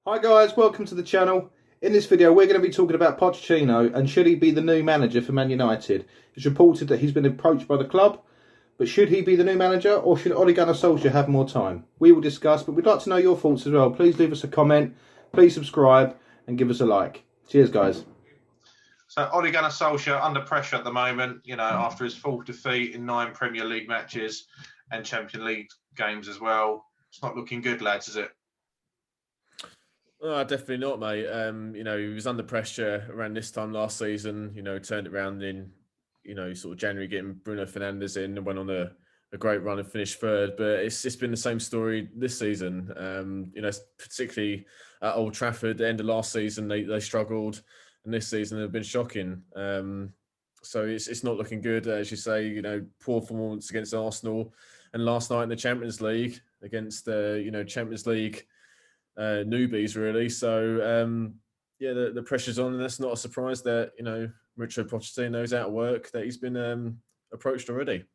Hi guys, welcome to the channel. In this video we're going to be talking about Pochettino and should he be the new manager for Man United. It's reported that he's been approached by the club, but should he be the new manager or should Ole Gunnar Solskjaer have more time? We will discuss, but we'd like to know your thoughts as well. Please leave us a comment, please subscribe and give us a like. Cheers guys. So Ole Gunnar Solskjaer under pressure at the moment, after his fourth defeat in 9 Premier League matches and Champions League games as well. It's not looking good, lads, is it? Oh, definitely not, mate. He was under pressure around this time last season. Turned it around in, sort of January, getting Bruno Fernandes in and went on a great run and finished third. But it's been the same story this season. Particularly at Old Trafford, the end of last season, they struggled, and this season they've been shocking. So it's not looking good, as you say. Poor performance against Arsenal, and last night in the Champions League against Champions League newbies, really. So the pressure's on, and that's not a surprise that Mauricio Pochettino is out of work, that he's been approached already.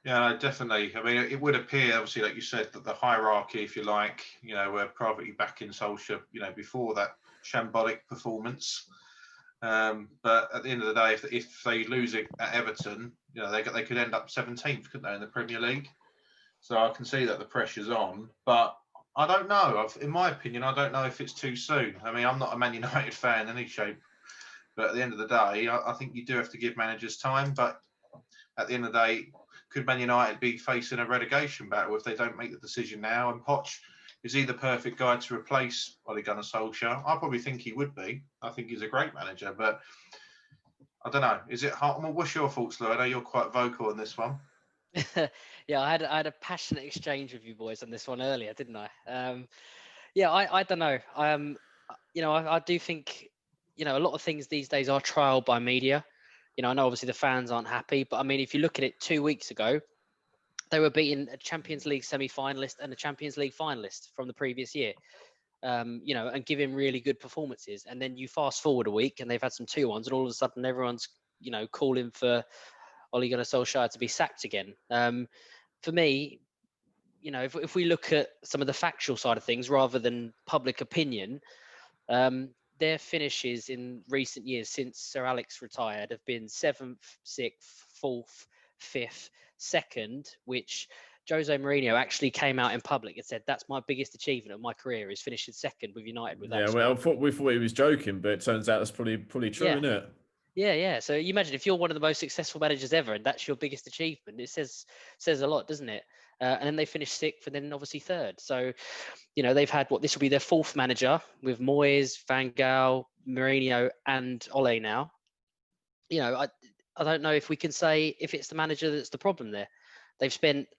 Yeah, definitely. I mean, it would appear, obviously, like you said, that the hierarchy, if you like, were privately backing Solskjaer, before that shambolic performance. But at the end of the day, if they lose it at Everton, they could end up 17th, couldn't they, in the Premier League? So I can see that the pressure's on, but I don't know. In my opinion, I don't know if it's too soon. I mean, I'm not a Man United fan in any shape, but at the end of the day, I think you do have to give managers time. But at the end of the day, could Man United be facing a relegation battle if they don't make the decision now? And Poch, is he the perfect guy to replace Ole Gunnar Solskjaer? I probably think he would be. I think he's a great manager, but I don't know. Is it hard? Well, what's your thoughts, Lou? I know you're quite vocal on this one. Yeah, I had a passionate exchange with you boys on this one earlier, didn't I? I don't know. I do think, a lot of things these days are trialed by media. I know obviously the fans aren't happy, but I mean, if you look at it 2 weeks ago, they were beating a Champions League semi-finalist and a Champions League finalist from the previous year. And giving really good performances. And then you fast forward a week and they've had some 2-1s and all of a sudden everyone's, calling for Ole Gunnar Solskjaer to be sacked again. For me, if we look at some of the factual side of things rather than public opinion, their finishes in recent years since Sir Alex retired have been 7th, 6th, 4th, 5th, 2nd, which Jose Mourinho actually came out in public and said, that's my biggest achievement of my career, is finishing 2nd with United with that. Yeah, well, we thought he was joking, but it turns out that's probably true, isn't it? Yeah. So you imagine if you're one of the most successful managers ever and that's your biggest achievement, it says a lot, doesn't it? And then they finished 6th and then obviously 3rd. So, they've had this will be their 4th manager with Moyes, Van Gaal, Mourinho and Ole now. I don't know if we can say if it's the manager that's the problem there. They've spent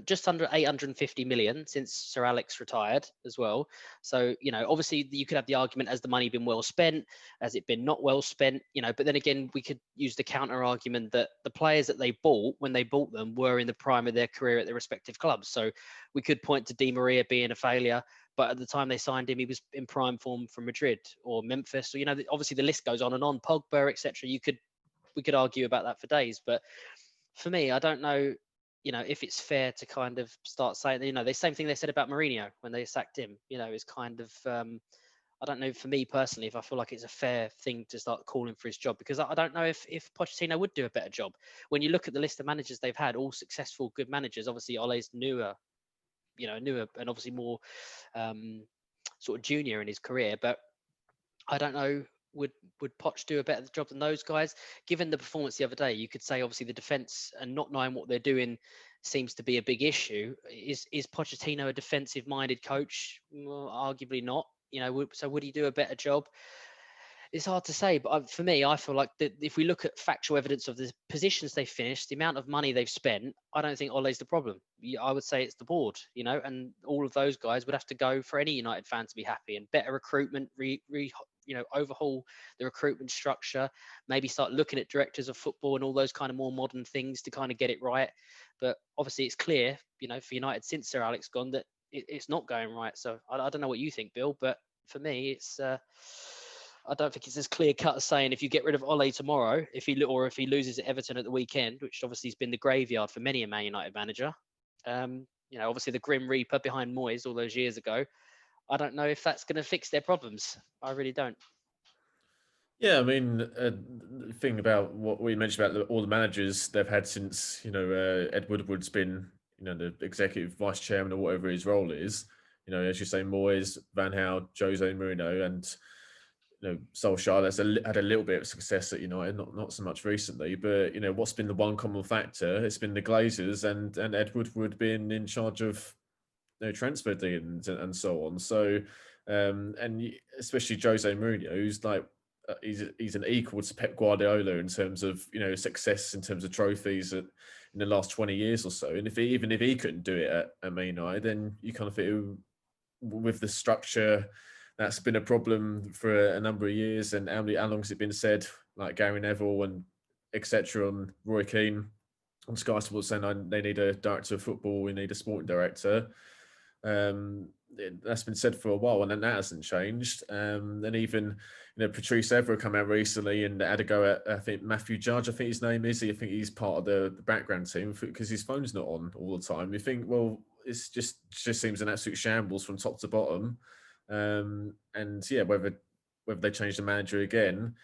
just under 850 million since Sir Alex retired as well. So, obviously you could have the argument, has the money been well spent? Has it been not well spent? But then again, we could use the counter argument that the players that they bought, when they bought them, were in the prime of their career at their respective clubs. So we could point to Di Maria being a failure, but at the time they signed him, he was in prime form from Madrid or Memphis. So, obviously the list goes on and on, Pogba, etc. We could argue about that for days, but for me, I don't know, if it's fair to kind of start saying, the same thing they said about Mourinho when they sacked him, is kind of, I don't know, for me personally, if I feel like it's a fair thing to start calling for his job, because I don't know if Pochettino would do a better job. When you look at the list of managers they've had, all successful, good managers, obviously Ole's newer and obviously more sort of junior in his career, but I don't know, would Poch do a better job than those guys? Given the performance the other day, you could say obviously the defence and not knowing what they're doing seems to be a big issue. Is Pochettino a defensive-minded coach? Well, arguably not. So would he do a better job? It's hard to say, but for me, I feel like that if we look at factual evidence of the positions they finished, the amount of money they've spent, I don't think Ole's the problem. I would say it's the board, and all of those guys would have to go for any United fan to be happy, and better recruitment, overhaul the recruitment structure, maybe start looking at directors of football and all those kind of more modern things to kind of get it right. But obviously it's clear, for United since Sir Alex gone, that it's not going right. So I don't know what you think, Bill, but for me, it's I don't think it's as clear cut as saying if you get rid of Ole tomorrow, if he loses at Everton at the weekend, which obviously has been the graveyard for many a Man United manager. Obviously the Grim Reaper behind Moyes all those years ago. I don't know if that's going to fix their problems. I really don't. Yeah, I mean, the thing about what we mentioned about all the managers they've had since, Ed Woodward's been, the executive vice chairman or whatever his role is. As you say, Moyes, Van Gaal, Jose Mourinho, and Solskjaer that's had a little bit of success at United, not so much recently. But what's been the one common factor? It's been the Glazers and Ed Woodward being in charge of transfer dealings and so on. So, and especially Jose Mourinho, who's like he's an equal to Pep Guardiola in terms of success in terms of trophies in the last 20 years or so. And even if he couldn't do it at Man United, then you kind of feel with the structure that's been a problem for a number of years. And how long has it been said, like Gary Neville and etc. and Roy Keane on Sky Sports saying they need a director of football, we need a sporting director. That's been said for a while, and then that hasn't changed. And even Patrice Evra come out recently and had a go at I think Matthew Judge, I think his name is. I think he's part of the background team because his phone's not on all the time. You think, well, it's just seems an absolute shambles from top to bottom. And yeah, whether they change the manager again,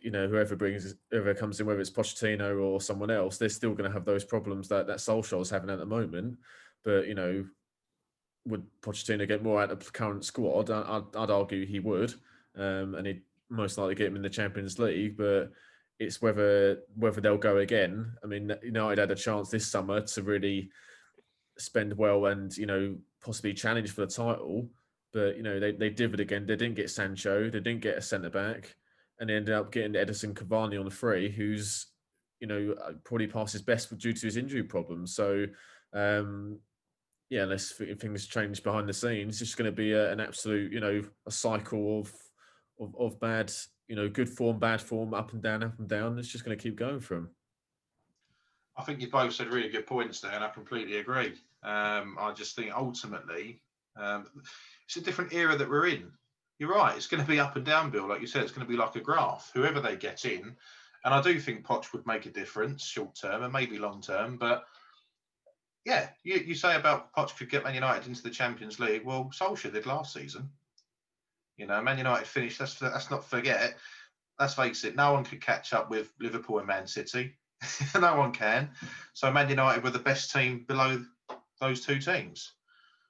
whoever comes in, whether it's Pochettino or someone else, they're still going to have those problems that Solskjaer's having at the moment. But would Pochettino get more out of the current squad? I'd argue he would, and he'd most likely get him in the Champions League. But it's whether they'll go again. I mean, United had a chance this summer to really spend well and possibly challenge for the title. But they did it again. They didn't get Sancho. They didn't get a centre back, and they ended up getting Edison Cavani on the free, who's probably past his best due to his injury problems. So yeah, unless things change behind the scenes, it's just going to be an absolute a cycle of bad good form, bad form, up and down, up and down. It's just going to keep going for him. I think you both said really good points there, and I completely agree. I just think ultimately it's a different era that we're in. You're right. It's going to be up and down, Bill. Like you said, it's going to be like a graph. Whoever they get in, and I do think Poch would make a difference short term and maybe long term. But yeah, you say about Poch could get Man United into the Champions League. Well, Solskjaer did last season. Man United finished. Let's not forget. Let's face it. No one could catch up with Liverpool and Man City. No one can. So Man United were the best team below those two teams.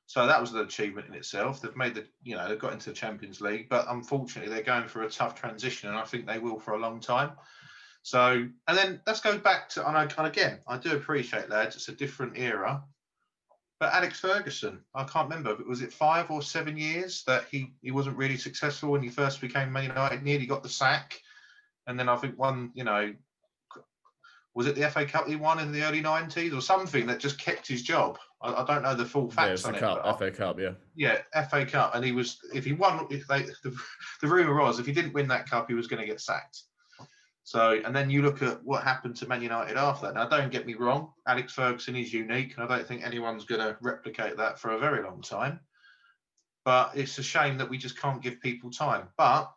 So that was an achievement in itself. They've made they've got into the Champions League, but unfortunately they're going through a tough transition, and I think they will for a long time. So, and then let's go back to, and again, I do appreciate, lads, it's a different era. But Alex Ferguson, I can't remember, was it 5 or 7 years that he wasn't really successful when he first became Man United, nearly got the sack. And then I think was it the FA Cup he won in the early 90s or something that just kept his job? I don't know the full facts on it. FA Cup, yeah. Yeah, FA Cup. And the rumour was, if he didn't win that cup, he was going to get sacked. So, and then you look at what happened to Man United after that. Now, don't get me wrong, Alex Ferguson is unique, and I don't think anyone's going to replicate that for a very long time. But it's a shame that we just can't give people time. But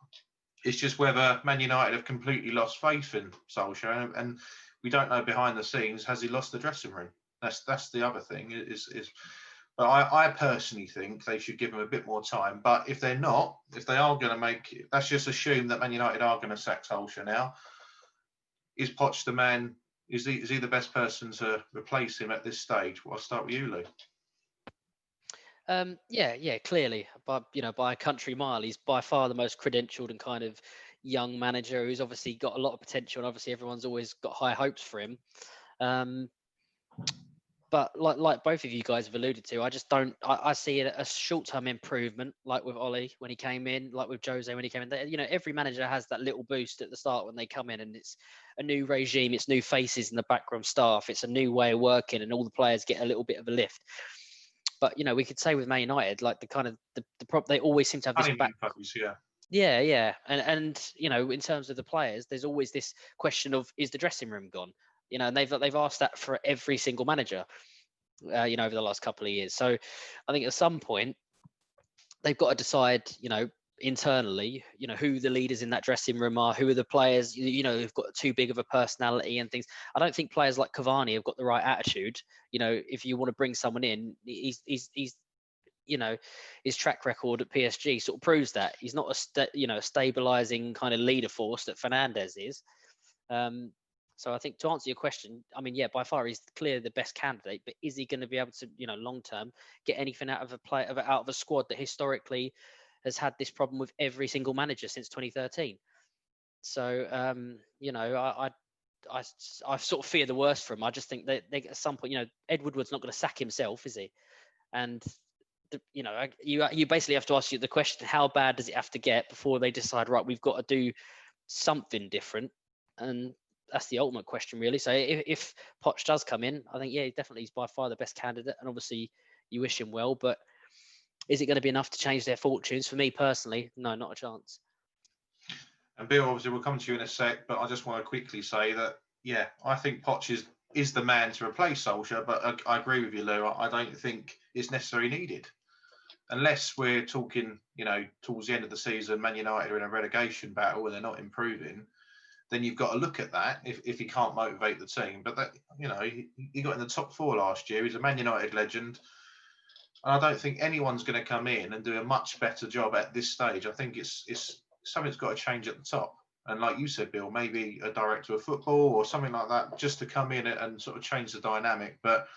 it's just whether Man United have completely lost faith in Solskjaer, and we don't know behind the scenes, has he lost the dressing room? That's the other thing. But I personally think they should give him a bit more time. But if they're not, if they are going to make, let's just assume that Man United are going to sack Solskjaer now. Is Poch the man? Is he the best person to replace him at this stage? Well, I'll start with you, Lou. Yeah, clearly, but by a country mile, he's by far the most credentialed and kind of young manager who's obviously got a lot of potential, and obviously everyone's always got high hopes for him. But like both of you guys have alluded to, I just don't. I see a short-term improvement, like with Ole when he came in, like with Jose when he came in. Every manager has that little boost at the start when they come in, and it's a new regime, it's new faces in the background staff, it's a new way of working, and all the players get a little bit of a lift. But we could say with Man United, like they always seem to have this back. Yeah, and in terms of the players, there's always this question of, is the dressing room gone? And they've asked that for every single manager, over the last couple of years. So I think at some point they've got to decide, internally, who the leaders in that dressing room are, who are the players, who've got too big of a personality and things. I don't think players like Cavani have got the right attitude. If you want to bring someone in, he's his track record at PSG sort of proves that he's not a stabilizing kind of leader force that Fernandes is. So I think to answer your question, I mean, yeah, by far he's clearly the best candidate, but is he going to be able to, long term, get anything out of a squad that historically has had this problem with every single manager since 2013? So, I sort of fear the worst for him. I just think that at some point, Ed Woodward's not going to sack himself, is he? And you basically have to ask you the question: how bad does it have to get before they decide, right, we've got to do something different? And that's the ultimate question, really. So if Poch does come in, I think, yeah, definitely he's by far the best candidate, and obviously you wish him well. But is it going to be enough to change their fortunes? For me personally, no, not a chance. And Bill, obviously, we'll come to you in a sec, but I just want to quickly say that, yeah, I think Poch is the man to replace Solskjaer, but I agree with you, Lou. I don't think it's necessarily needed. Unless we're talking, towards the end of the season, Man United are in a relegation battle and they're not improving, then you've got to look at that if he can't motivate the team. But that, he got in the top 4 last year. He's a Man United legend. And I don't think anyone's going to come in and do a much better job at this stage. I think it's something's got to change at the top. And like you said, Bill, maybe a director of football or something like that, just to come in and sort of change the dynamic. But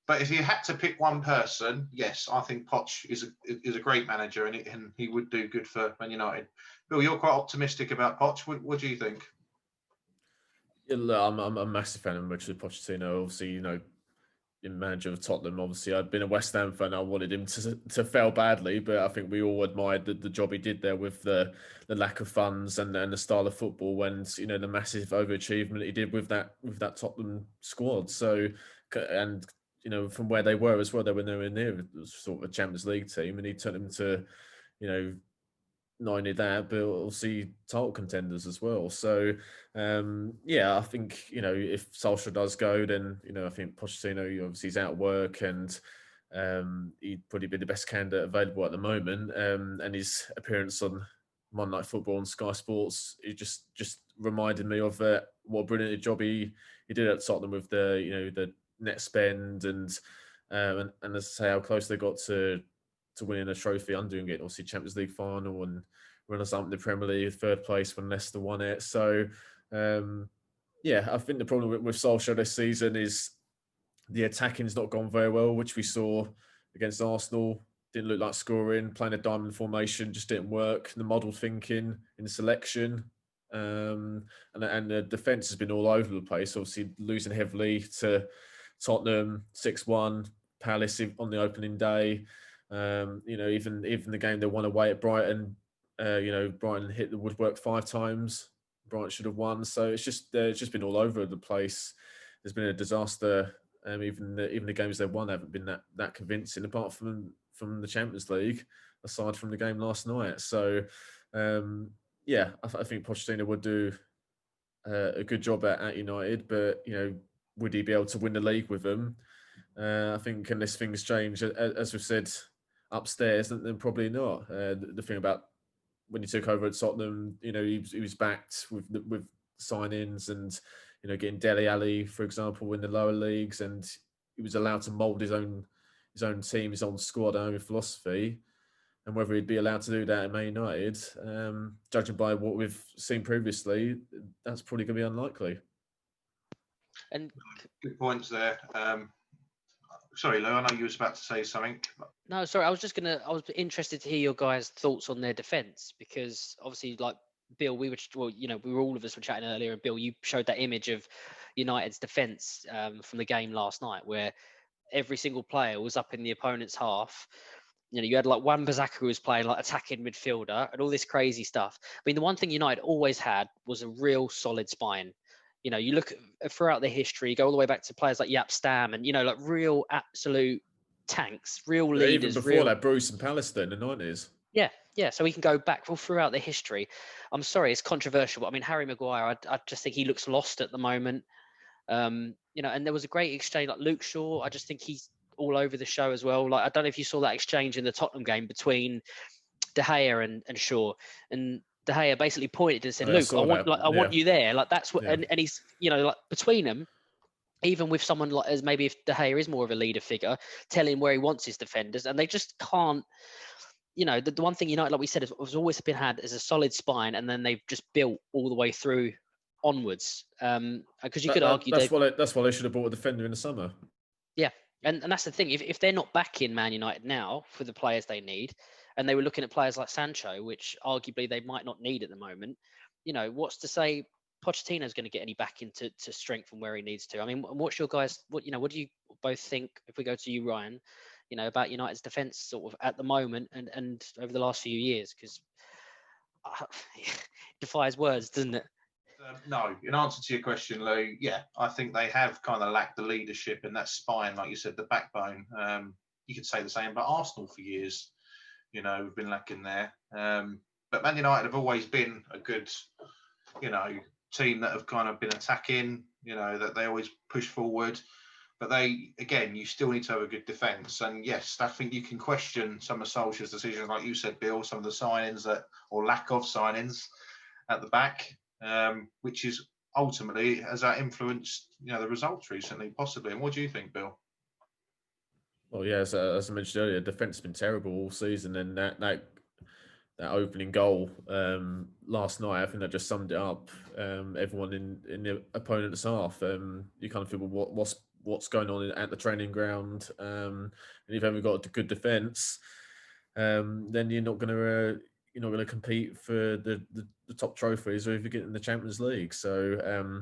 if you had to pick one person, yes, I think Poch is a great manager and he would do good for Man United. Bill, you're quite optimistic about Poch. What do you think? Yeah, look, I'm a massive fan of Mauricio Pochettino. Obviously, manager of Tottenham. Obviously, I'd been a West Ham fan. I wanted him to fail badly, but I think we all admired the job he did there with the lack of funds and the style of football, and the massive overachievement he did with that Tottenham squad. So, and from where they were as well, they were nowhere near sort of a Champions League team, and he turned them to not only that, but obviously title contenders as well. So, I think, if Solskjaer does go, then, I think Pochettino, obviously he's out of work and he'd probably be the best candidate available at the moment. And his appearance on Monday Night Football on Sky Sports, it just reminded me of what a brilliant job he did at Tottenham with the net spend and as I say, how close they got to winning a trophy under him, getting obviously Champions League final and runners up in the Premier League, 3rd place when Leicester won it. So, I think the problem with Solskjaer this season is the attacking's not gone very well, which we saw against Arsenal. Didn't look like scoring, playing a diamond formation just didn't work. The model thinking in selection. And the defence has been all over the place, obviously losing heavily to Tottenham, 6-1, Palace on the opening day. Even the game they won away at Brighton, Brighton hit the woodwork 5 times. Brighton should have won. So it's just been all over the place. There's been a disaster. Even the games they've won haven't been that convincing, apart from the Champions League, aside from the game last night. So, I think Pochettino would do a good job at United, but would he be able to win the league with them? I think unless things change, as we've said upstairs, then probably not. The thing about when he took over at Tottenham, he was backed with sign-ins and getting Dele Alli, for example, in the lower leagues, and he was allowed to mould his own team, his own squad, own philosophy. And whether he'd be allowed to do that at Man United, judging by what we've seen previously, that's probably going to be unlikely. And good points there. Sorry, Lou, I know you was about to say something. No, sorry, I was interested to hear your guys' thoughts on their defence, because obviously, like Bill, all of us were chatting earlier, and Bill, you showed that image of United's defence from the game last night, where every single player was up in the opponent's half. You had like Wan-Bissaka who was playing like attacking midfielder and all this crazy stuff. I mean, the one thing United always had was a real solid spine. You look throughout their history, go all the way back to players like Jaap Stam and, like real absolute tanks, real leaders. Even before that, Bruce and Pallister in the 90s. Yeah. So we can go back throughout their history. I'm sorry, it's controversial, but I mean, Harry Maguire, I just think he looks lost at the moment. And there was a great exchange, like Luke Shaw. I just think he's all over the show as well. Like, I don't know if you saw that exchange in the Tottenham game between De Gea and Shaw, and De Gea basically pointed and said, "Luke, I want you there." Like that's what, and he's like between them, even with someone like, as maybe if De Gea is more of a leader figure, tell him where he wants his defenders, and they just can't. The one thing United, like we said, has always been had as a solid spine, and then they've just built all the way through onwards. Because you could argue that's why they should have bought a defender in the summer. Yeah, and that's the thing. If they're not backing Man United now for the players they need, and they were looking at players like Sancho, which arguably they might not need at the moment, what's to say Pochettino's going to get any back into strengthen where he needs to? I mean, what's your guys? What do you both think? If we go to you, Ryan, about United's defence sort of at the moment and over the last few years, because it defies words, doesn't it? No, in answer to your question, Lou, yeah, I think they have kind of lacked the leadership and that spine, like you said, the backbone. You could say the same about Arsenal for years. We've been lacking there. But Man United have always been a good, team that have kind of been attacking, that they always push forward. But you still need to have a good defence. And yes, I think you can question some of Solskjaer's decisions, like you said, Bill, some of the signings or lack of signings at the back. Which is ultimately has that influenced the results recently, possibly. And what do you think, Bill? Well, yeah, as I mentioned earlier, defence has been terrible all season, and that opening goal last night, I think that just summed it up. Everyone in the opponent's half, you kind of feel, well, what's going on at the training ground, and if you haven't got a good defence, then you're not going to compete for the top trophies or if you get in the Champions League. So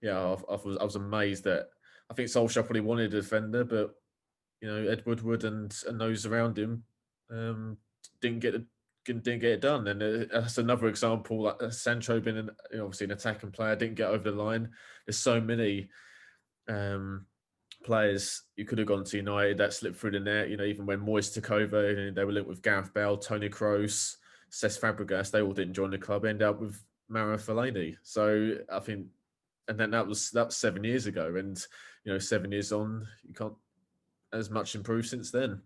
I was amazed that I think Solskjaer probably wanted a defender, but Ed Woodward and those around him didn't get it done. And that's another example. Like Sancho being obviously an attacking player, didn't get over the line. There's so many players you could have gone to United that slipped through the net. Even when Moyes took over, they were linked with Gareth Bale, Toni Kroos, Cesc Fabregas. They all didn't join the club. Ended up with Mauro Fellaini. So I think, and then that was 7 years ago. And 7 years on, you can't as much improved since then.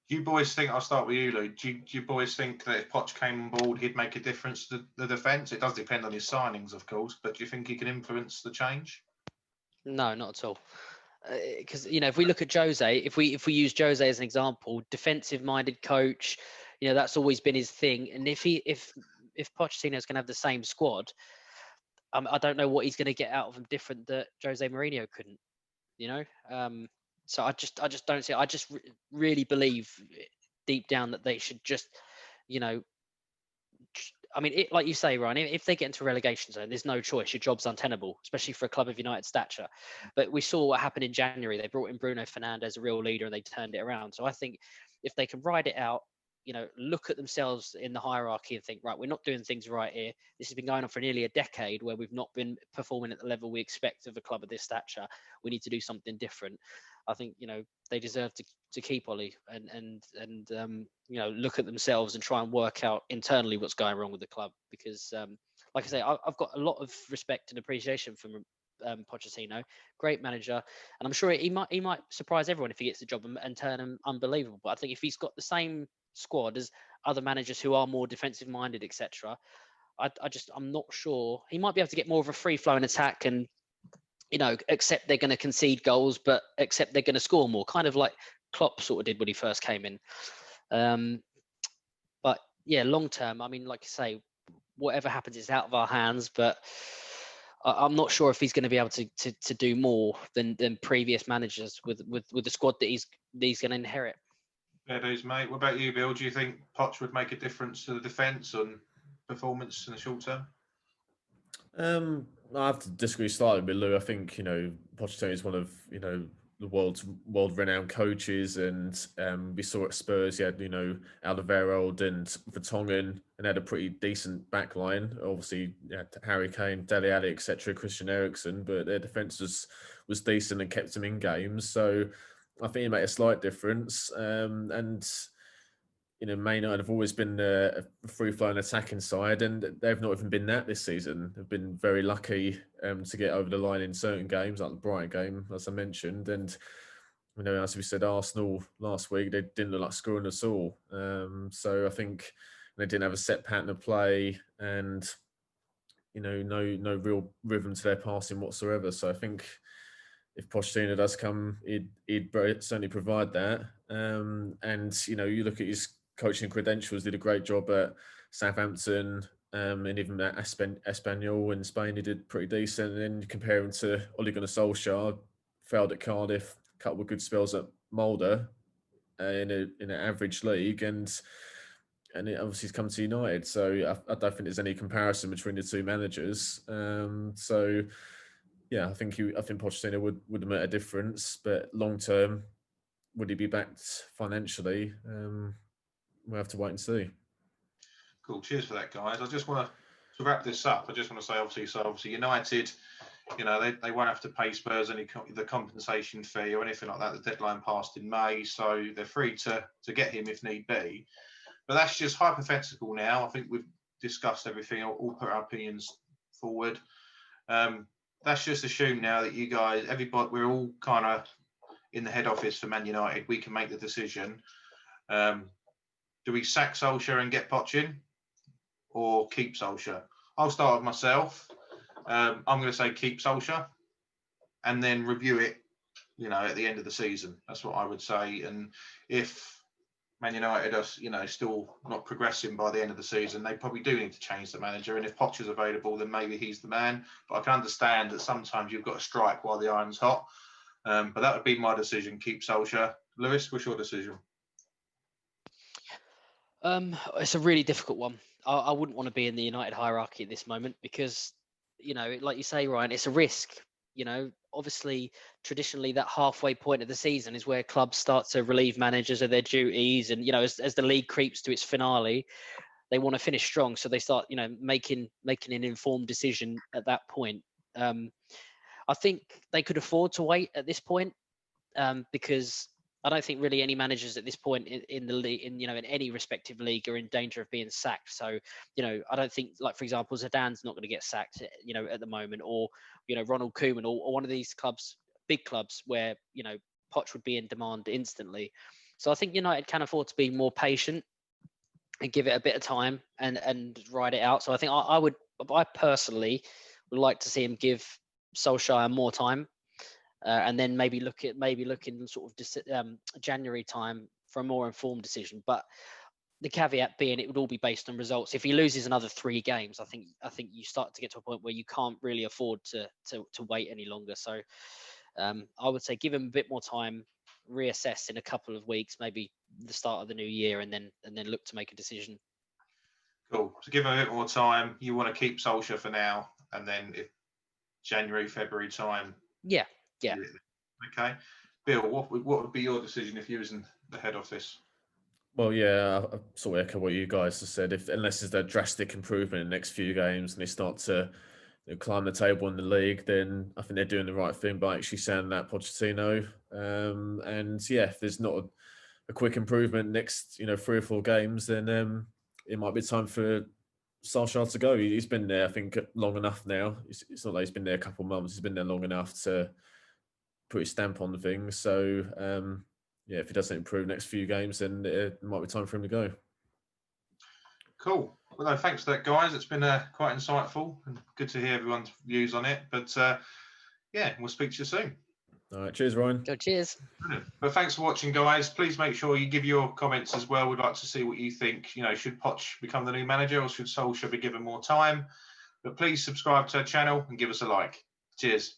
Do you boys think? I'll start with you, Lou. Do you boys think that if Poch came on board, he'd make a difference to the defence? It does depend on his signings, of course, but do you think he can influence the change? No, not at all. Because if we look at Jose, if we use Jose as an example, defensive-minded coach, that's always been his thing. And if Pochettino's going to have the same squad, I don't know what he's going to get out of them different that Jose Mourinho couldn't. So I just don't see it. I just really believe deep down that they should just, like you say, Ryan, if they get into a relegation zone, there's no choice. Your job's untenable, especially for a club of United stature. But we saw what happened in January. They brought in Bruno Fernandes, a real leader, and they turned it around. So I think if they can ride it out, look at themselves in the hierarchy and think, right, we're not doing things right here. This has been going on for nearly a decade where we've not been performing at the level we expect of a club of this stature. We need to do something different. I think, they deserve to keep Ole and look at themselves and try and work out internally what's going wrong with the club. Because, like I say, I've got a lot of respect and appreciation for Pochettino, great manager, and I'm sure he might surprise everyone if he gets the job and turn him unbelievable. But I think if he's got the same squad as other managers who are more defensive minded, etc., I'm not sure. He might be able to get more of a free flowing attack and accept they're going to concede goals, but accept they're going to score more, kind of like Klopp sort of did when he first came in. But yeah, long term, like you say, whatever happens is out of our hands, but I'm not sure if he's going to be able to do more than previous managers with the squad that he's going to inherit. Fair dues, mate. What about you, Bill? Do you think Poch would make a difference to the defence and performance in the short term? I have to disagree slightly with Lou. I think Pochettino is one of the world-renowned coaches, and we saw at Spurs he had Alderweireld and Vertonghen, and had a pretty decent backline. Obviously, Harry Kane, Dele Alli, etc., Christian Eriksen, but their defence was decent and kept them in games. So I think it made a slight difference. And Man United have always been a free-flowing attacking side, and they've not even been that this season. They've been very lucky to get over the line in certain games, like the Brighton game, as I mentioned. And, as we said, Arsenal last week, they didn't look like scoring at all. So I think they didn't have a set pattern of play and, no real rhythm to their passing whatsoever. So I think if Pochettino does come, he'd certainly provide that. And you look at his coaching credentials, did a great job at Southampton, and even at Espanyol in Spain, he did pretty decent. And then you compare him to Ole Gunnar Solskjaer, failed at Cardiff, a couple of good spells at Mulder in an average league, and it obviously has come to United. So I don't think there's any comparison between the two managers. So yeah, I think Pochettino would make a difference, but long term, would he be backed financially? We'll have to wait and see. Cool. Cheers for that, guys. I just want to wrap this up. I just want to say, obviously United, they won't have to pay Spurs the compensation fee or anything like that. The deadline passed in May, so they're free to get him if need be. But that's just hypothetical now. I think we've discussed everything, all put our opinions forward. That's just assumed now that you guys, everybody, we're all kind of in the head office for Man United. We can make the decision. Do we sack Solskjaer and get Poch in, or keep Solskjaer? I'll start with myself. I'm going to say keep Solskjaer, and then review it, at the end of the season. That's what I would say. And if Man United are, still not progressing by the end of the season, they probably do need to change the manager. And if Poch is available, then maybe he's the man. But I can understand that sometimes you've got to strike while the iron's hot. But that would be my decision, keep Solskjaer. Lewis, what's your decision? It's a really difficult one. I wouldn't want to be in the United hierarchy at this moment because, like you say, Ryan, it's a risk. Obviously, traditionally, that halfway point of the season is where clubs start to relieve managers of their duties. And, as the league creeps to its finale, they want to finish strong. So they start, making an informed decision at that point. I think they could afford to wait at this point because I don't think really any managers at this point in the league, in any respective league, are in danger of being sacked. So, I don't think, like, for example, Zidane's not going to get sacked, at the moment, or, Ronald Koeman or one of these clubs, big clubs where, Poch would be in demand instantly. So I think United can afford to be more patient and give it a bit of time and ride it out. So I think I personally would like to see him give Solskjaer more time. And then maybe look in sort of January time for a more informed decision. But the caveat being, it would all be based on results. If he loses another 3 games, I think you start to get to a point where you can't really afford to wait any longer. So I would say give him a bit more time, reassess in a couple of weeks, maybe the start of the new year, and then look to make a decision. Cool. So give him a bit more time. You want to keep Solskjaer for now, and then if January, February time. Yeah. Okay. Bill, what would be your decision if you was in the head office? Well, yeah, I sort of echo what you guys have said. Unless there's a drastic improvement in the next few games and they start to climb the table in the league, then I think they're doing the right thing by actually sending that Pochettino. And yeah, if there's not a quick improvement next, 3 or 4 games, then it might be time for Solskjaer to go. He's been there, I think, long enough now. It's not like he's been there a couple of months. He's been there long enough to put his stamp on the thing. So, if he doesn't improve next few games, then it might be time for him to go. Cool. Well, no, thanks for that, guys. It's been quite insightful and good to hear everyone's views on it. But we'll speak to you soon. All right. Cheers, Ryan. Cheers. Brilliant. But thanks for watching, guys. Please make sure you give your comments as well. We'd like to see what you think. Should Poch become the new manager, or should Solskjaer be given more time? But please subscribe to our channel and give us a like. Cheers.